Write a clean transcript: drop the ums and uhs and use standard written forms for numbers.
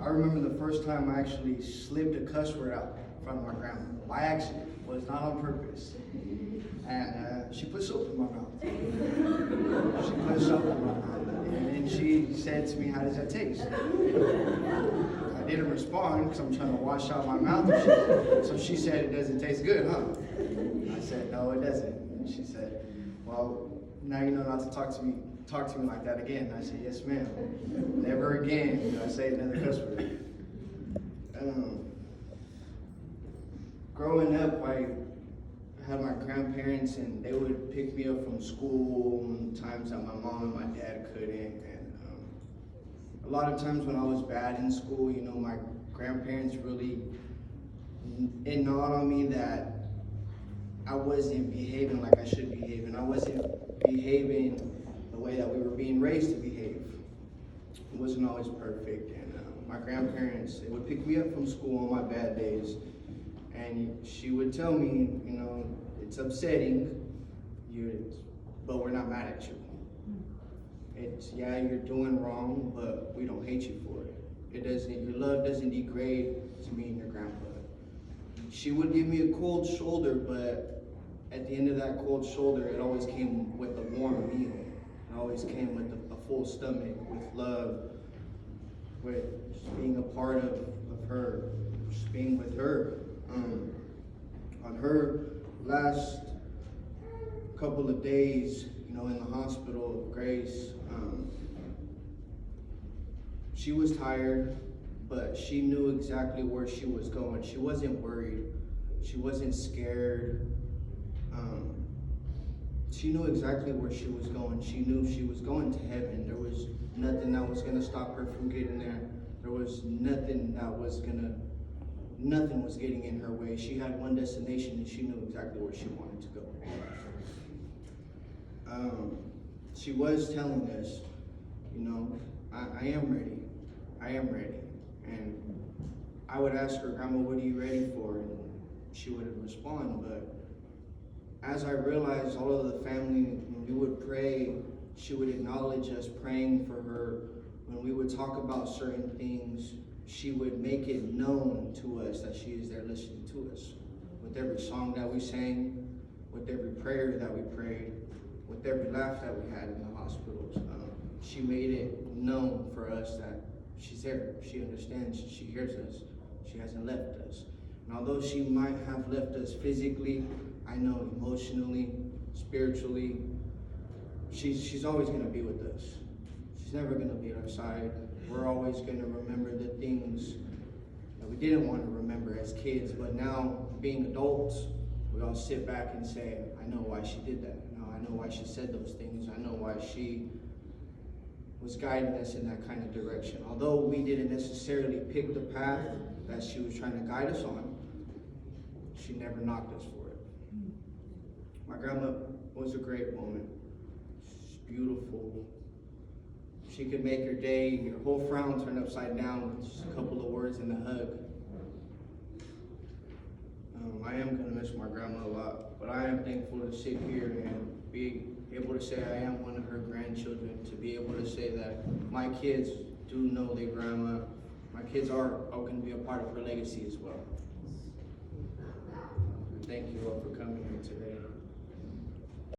remember the first time I actually slipped a cuss word out in front of my grandma by accident. Was not on purpose. And she put soap in my mouth. She put soap in my mouth. And then she said to me, "How does that taste?" I didn't respond because I'm trying to wash out my mouth. So she said, "It doesn't taste good, huh?" I said, "No, it doesn't." And she said, "Well, now you know not to talk to me like that again." I said, "Yes, ma'am. Never again do I say another cuss word." Growing up, I had my grandparents, and they would pick me up from school times that my mom and my dad couldn't. And a lot of times when I was bad in school, you know, my grandparents really gnawed on me that I wasn't behaving like I should behave, and I wasn't behaving the way that we were being raised to behave. It wasn't always perfect, and my grandparents, they would pick me up from school on my bad days, and she would tell me, you know, it's upsetting, but we're not mad at you. It's, yeah, you're doing wrong, but we don't hate you for it. Your love doesn't degrade to me and your grandpa. She would give me a cold shoulder, but at the end of that cold shoulder, it always came with a warm meal. It always came with a full stomach, with love, with just being a part of her, just being with her. On her last couple of days, you know, in the hospital of Grace, she was tired, but she knew exactly where she was going. She wasn't worried. She wasn't scared. She knew exactly where she was going. She knew she was going to heaven. There was nothing that was going to stop her from getting there. There was nothing was getting in her way. She had one destination, and she knew exactly where she wanted to go. She was telling us, you know, I am ready. I am ready. And I would ask her, "Grandma, what are you ready for?" And she wouldn't respond. But as I realized all of the family, when we would pray, she would acknowledge us praying for her. When we would talk about certain things, she would make it known to us that she is there listening to us. With every song that we sang, with every prayer that we prayed, with every laugh that we had in the hospitals, she made it known for us that she's there. She understands. She hears us. She hasn't left us. And although she might have left us physically, I know emotionally, spiritually, she's always going to be with us. She's never going to be at our side. We're always going to remember the things that we didn't want to remember as kids, but now, being adults, we all sit back and say, I know why she did that. I know why she said those things. I know why she was guiding us in that kind of direction. Although we didn't necessarily pick the path that she was trying to guide us on, she never knocked us for it. My grandma was a great woman. She's beautiful. She could make your day, your whole frown turn upside down with just a couple of words and a hug. I am going to miss my grandma a lot, but I am thankful to sit here and be able to say I am one of her grandchildren, to be able to say that my kids do know their grandma. My kids are going to be a part of her legacy as well. Thank you all for coming here today.